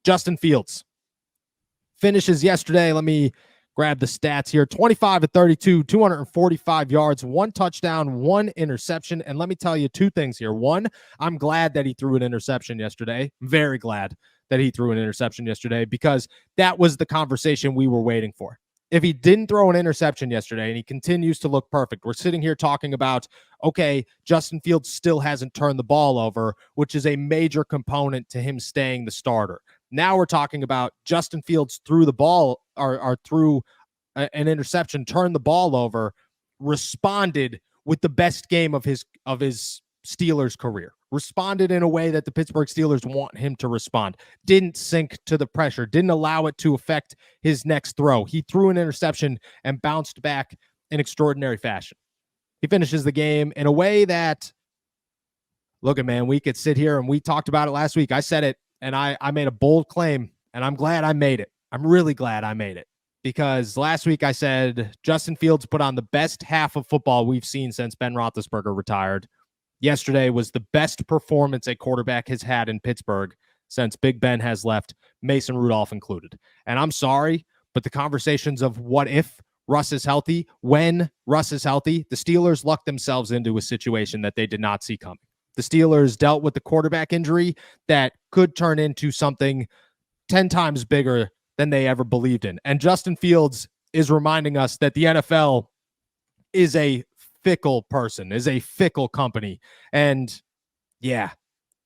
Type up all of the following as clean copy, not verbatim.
Justin Fields finishes yesterday. Let me grab the stats here. 25 of 32, 245 yards, 1 touchdown, 1 interception. And let me tell you 2 things here. One, I'm glad that he threw an interception yesterday. Very glad that he threw an interception yesterday, because that was the conversation we were waiting for. If he didn't throw an interception yesterday and he continues to look perfect, we're sitting here talking about, okay, Justin Fields still hasn't turned the ball over, which is a major component to him staying the starter. Now we're talking about Justin Fields threw the ball or threw an interception, turned the ball over, responded with the best game of his Steelers career, responded in a way that the Pittsburgh Steelers want him to respond, didn't sink to the pressure, didn't allow it to affect his next throw. He threw an interception and bounced back in extraordinary fashion. He finishes the game in a way that, look at, man, we could sit here and we talked about it last week. I said it and I made a bold claim, and I'm glad I made it. I'm really glad I made it, because last week I said Justin Fields put on the best half of football we've seen since Ben Roethlisberger retired. Yesterday was the best performance a quarterback has had in Pittsburgh since Big Ben has left, Mason Rudolph included. And I'm sorry, but the conversations of what if Russ is healthy, when Russ is healthy, the Steelers lucked themselves into a situation that they did not see coming. The Steelers dealt with the quarterback injury that could turn into something 10 times bigger than they ever believed in. And Justin Fields is reminding us that the NFL is a fickle person, is a fickle company. And yeah,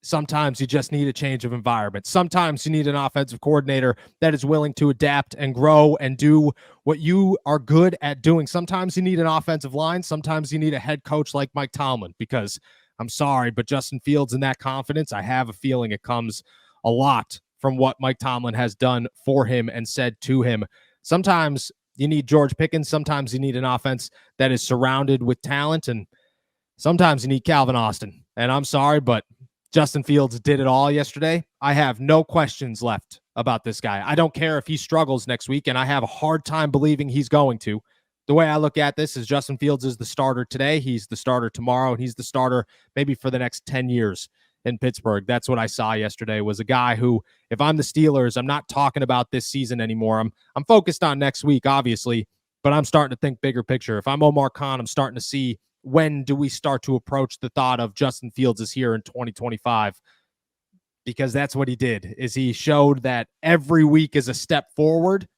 sometimes you just need a change of environment. Sometimes you need an offensive coordinator that is willing to adapt and grow and do what you are good at doing. Sometimes you need an offensive line. Sometimes you need a head coach like Mike Tomlin, because I'm sorry, but Justin Fields and that confidence, I have a feeling it comes a lot from what Mike Tomlin has done for him and said to him. Sometimes you need George Pickens. Sometimes you need an offense that is surrounded with talent. And sometimes you need Calvin Austin. And I'm sorry, but Justin Fields did it all yesterday. I have no questions left about this guy. I don't care if he struggles next week, and I have a hard time believing he's going to. The way I look at this is Justin Fields is the starter today. He's the starter tomorrow, and he's the starter maybe for the next 10 years in Pittsburgh. That's what I saw yesterday, was a guy who, if I'm the Steelers, I'm not talking about this season anymore. I'm focused on next week, obviously, but I'm starting to think bigger picture. If I'm Omar Khan, I'm starting to see, when do we start to approach the thought of Justin Fields is here in 2025? Because that's what he did, is he showed that every week is a step forward.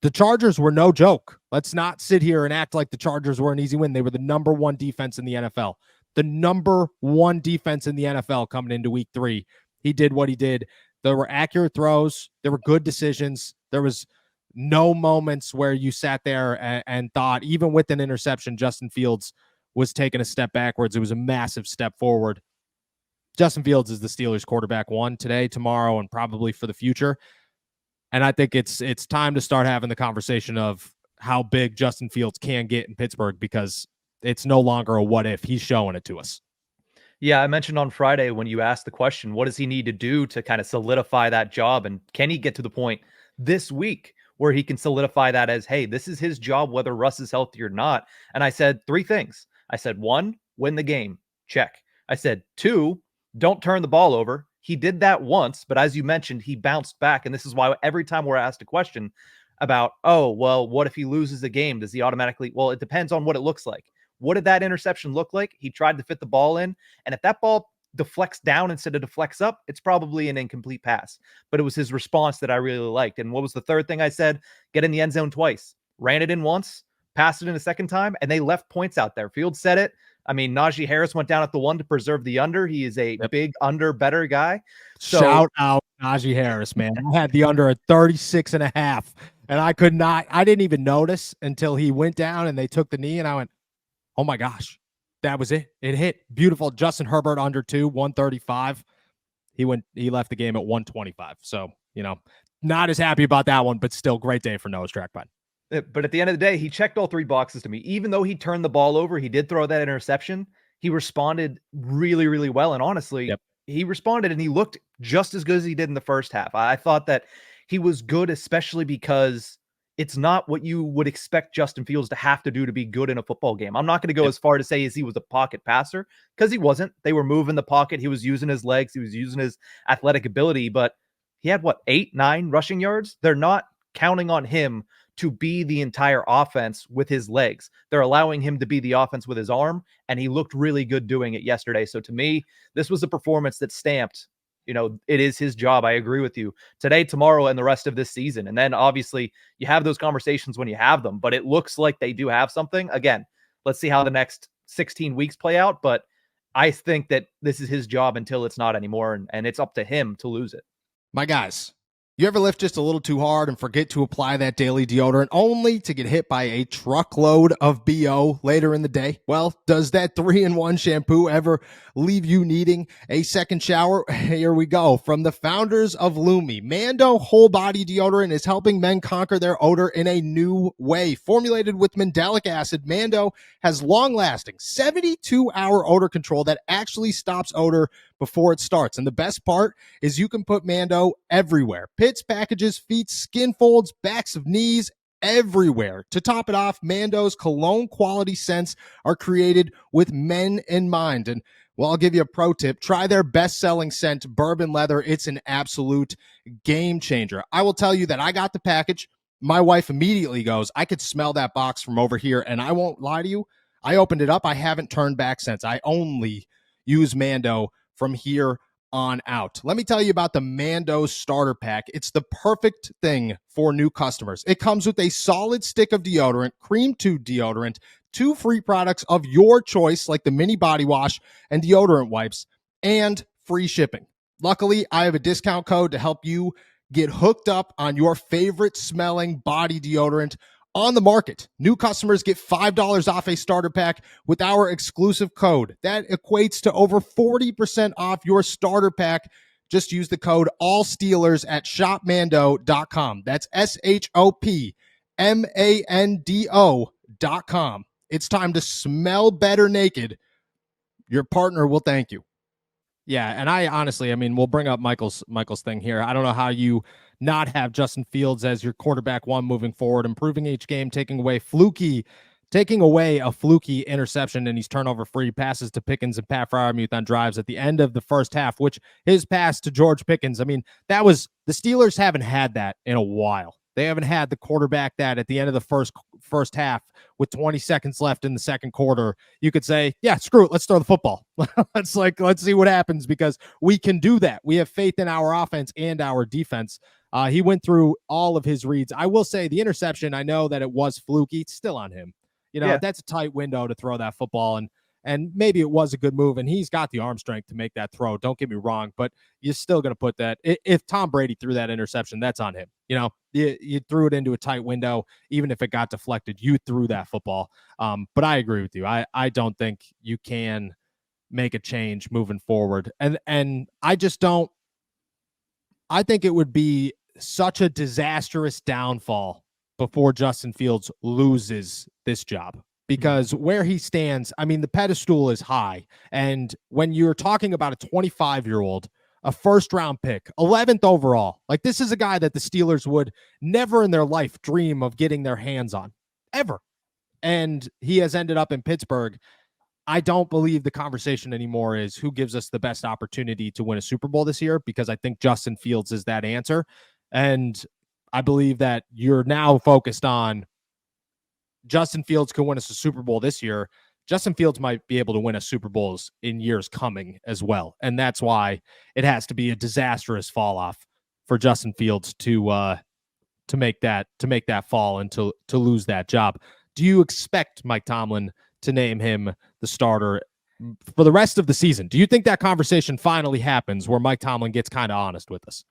The Chargers were no joke. Let's not sit here and act like the Chargers were an easy win. They were the number 1 defense in the NFL. The number 1 defense in the NFL coming into week 3. He did what he did. There were accurate throws. There were good decisions. There was no moments where you sat there and thought, even with an interception, Justin Fields was taking a step backwards. It was a massive step forward. Justin Fields is the Steelers quarterback 1 today, tomorrow, and probably for the future. And I think it's time to start having the conversation of how big Justin Fields can get in Pittsburgh, because it's no longer a what if. He's showing it to us. Yeah, I mentioned on Friday when you asked the question, what does he need to do to kind of solidify that job? And can he get to the point this week where he can solidify that as, hey, this is his job, whether Russ is healthy or not? And I said 3 things. I said, 1, win the game. Check. I said, 2, don't turn the ball over. He did that once, but as you mentioned, he bounced back. And this is why every time we're asked a question about, oh, well, what if he loses the game? Does he automatically? Well, it depends on what it looks like. What did that interception look like? He tried to fit the ball in. And if that ball deflects down instead of deflects up, it's probably an incomplete pass. But it was his response that I really liked. And what was the third thing I said? Get in the end zone twice. Ran it in once, passed it in a second time, and they left points out there. Field said it. I mean, Najee Harris went down at the 1 to preserve the under. He is a big under better guy. So, shout out Najee Harris, man. I had the under at 36.5, and I didn't even notice until he went down and they took the knee, and I went, oh my gosh, that was it. It hit. Beautiful. Justin Herbert under 2, 135. He left the game at 125. So, not as happy about that one, but still great day for Noah Strackbine. But at the end of the day, he checked all 3 boxes to me. Even though he turned the ball over, he did throw that interception. He responded really, really well. And honestly, he responded and he looked just as good as he did in the first half. I thought that he was good, especially because it's not what you would expect Justin Fields to have to do to be good in a football game. I'm not going to go as far to say as he was a pocket passer, because he wasn't. They were moving the pocket. He was using his legs. He was using his athletic ability, but he had what, 8-9 rushing yards? They're not counting on him to be the entire offense with his legs. They're allowing him to be the offense with his arm, and he looked really good doing it yesterday. So to me, this was a performance that stamped, it is his job. I agree with you. Today, tomorrow, and the rest of this season. And then obviously you have those conversations when you have them, but it looks like they do have something. Again, let's see how the next 16 weeks play out, but I think that this is his job until it's not anymore, and it's up to him to lose it. My guys, you ever lift just a little too hard and forget to apply that daily deodorant only to get hit by a truckload of BO later in the day? Well, does that 3-in-1 shampoo ever leave you needing a second shower? Here we go. From the founders of Lumi, Mando Whole Body Deodorant is helping men conquer their odor in a new way. Formulated with mandelic acid, Mando has long-lasting 72-hour odor control that actually stops odor before it starts. And the best part is you can put Mando everywhere. Pits, packages, feet, skin folds, backs of knees, everywhere. To top it off, Mando's cologne quality scents are created with men in mind. And well, I'll give you a pro tip. Try their best-selling scent, Bourbon Leather. It's an absolute game changer. I will tell you that I got the package. My wife immediately goes, I could smell that box from over here. And I won't lie to you. I opened it up. I haven't turned back since. I only use Mando from here on out. Let me tell you about the Mando starter pack. It's the perfect thing for new customers. It comes with a solid stick of deodorant, cream tube deodorant, 2 free products of your choice, like the mini body wash and deodorant wipes, and free shipping. Luckily, I have a discount code to help you get hooked up on your favorite smelling body deodorant on the market. New customers get $5 off a starter pack with our exclusive code. That equates to over 40% off your starter pack. Just use the code ALLSTEELERS at shopmando.com. That's SHOPMANDO.com. It's time to smell better naked. Your partner will thank you. Yeah, and I honestly, we'll bring up Michael's thing here. I don't know how you not have Justin Fields as your quarterback one moving forward, improving each game, taking away a fluky interception, and he's turnover-free passes to Pickens and Pat Freiermuth on drives at the end of the first half, which his pass to George Pickens, that was, the Steelers haven't had that in a while. They haven't had the quarterback that at the end of the first half with 20 seconds left in the second quarter, you could say, yeah, screw it, let's throw the football. Let's see what happens, because we can do that. We have faith in our offense and our defense. He went through all of his reads. I will say the interception, I know that it was fluky. It's still on him. That's a tight window to throw that football, and maybe it was a good move, and he's got the arm strength to make that throw. Don't get me wrong, but you're still going to put that. If Tom Brady threw that interception, that's on him. You threw it into a tight window. Even if it got deflected, you threw that football. But I agree with you. I don't think you can make a change moving forward. And I just don't. I think it would be such a disastrous downfall before Justin Fields loses this job. Because where he stands, the pedestal is high. And when you're talking about a 25-year-old, a first-round pick, 11th overall, this is a guy that the Steelers would never in their life dream of getting their hands on, ever. And he has ended up in Pittsburgh. I don't believe the conversation anymore is who gives us the best opportunity to win a Super Bowl this year, because I think Justin Fields is that answer. And I believe that you're now focused on Justin Fields can win us a Super Bowl this year. Justin Fields might be able to win us Super Bowls in years coming as well. And that's why it has to be a disastrous fall off for Justin Fields to make that fall and to lose that job. Do you expect Mike Tomlin to name him the starter for the rest of the season? Do you think that conversation finally happens where Mike Tomlin gets kind of honest with us?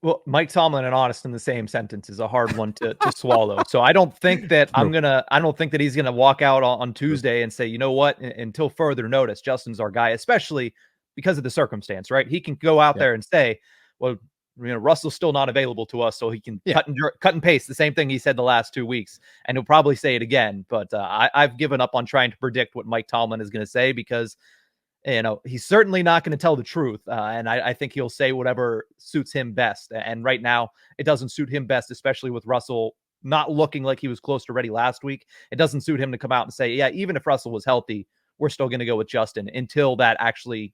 Well, Mike Tomlin and honest in the same sentence is a hard one to swallow. So I don't think that I don't think that he's going to walk out on Tuesday and say, you know what, until further notice, Justin's our guy, especially because of the circumstance, right? He can go out there and say, well, Russell's still not available to us, so he can cut and paste the same thing he said the last 2 weeks, and he'll probably say it again. But I've given up on trying to predict what Mike Tomlin is going to say, because he's certainly not going to tell the truth. And I think he'll say whatever suits him best. And right now, it doesn't suit him best, especially with Russell not looking like he was close to ready last week. It doesn't suit him to come out and say, yeah, even if Russell was healthy, we're still going to go with Justin until the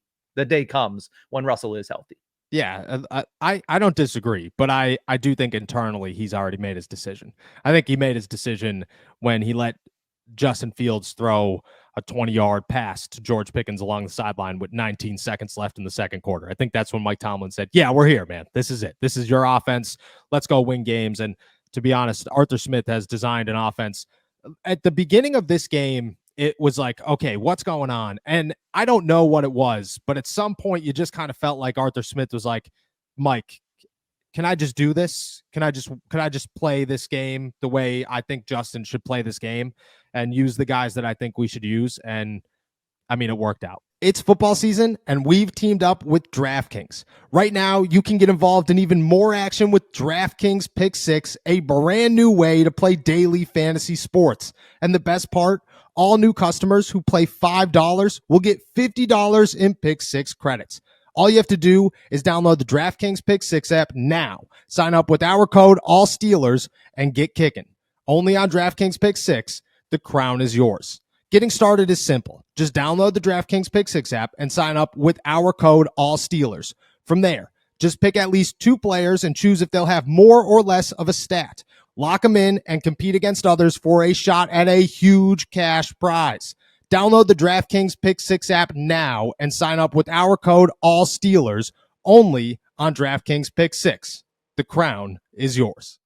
day comes when Russell is healthy. Yeah, I don't disagree, but I do think internally he's already made his decision. I think he made his decision when he let Justin Fields throw a 20-yard pass to George Pickens along the sideline with 19 seconds left in the second quarter. I think that's when Mike Tomlin said, "Yeah, we're here, man. This is it. This is your offense. Let's go win games." And to be honest, Arthur Smith has designed an offense. At the beginning of this game, it was like, okay, what's going on? And I don't know what it was, but at some point you just kind of felt like Arthur Smith was like, Mike, can I just do this? Can I just play this game the way I think Justin should play this game and use the guys that I think we should use? And I mean, it worked out. It's football season, and we've teamed up with DraftKings. Right now, you can get involved in even more action with DraftKings Pick6, a brand new way to play daily fantasy sports. And the best part, all new customers who play $5 will get $50 in Pick6 credits. All you have to do is download the DraftKings Pick6 app now. Sign up with our code ALLSTEELERS and get kicking. Only on DraftKings Pick6, the crown is yours. Getting started is simple. Just download the DraftKings Pick6 app and sign up with our code ALLSTEELERS. From there, just pick at least 2 players and choose if they'll have more or less of a stat. Lock them in and compete against others for a shot at a huge cash prize. Download the DraftKings Pick6 app now and sign up with our code ALLSTEELERS only on DraftKings Pick6. The crown is yours.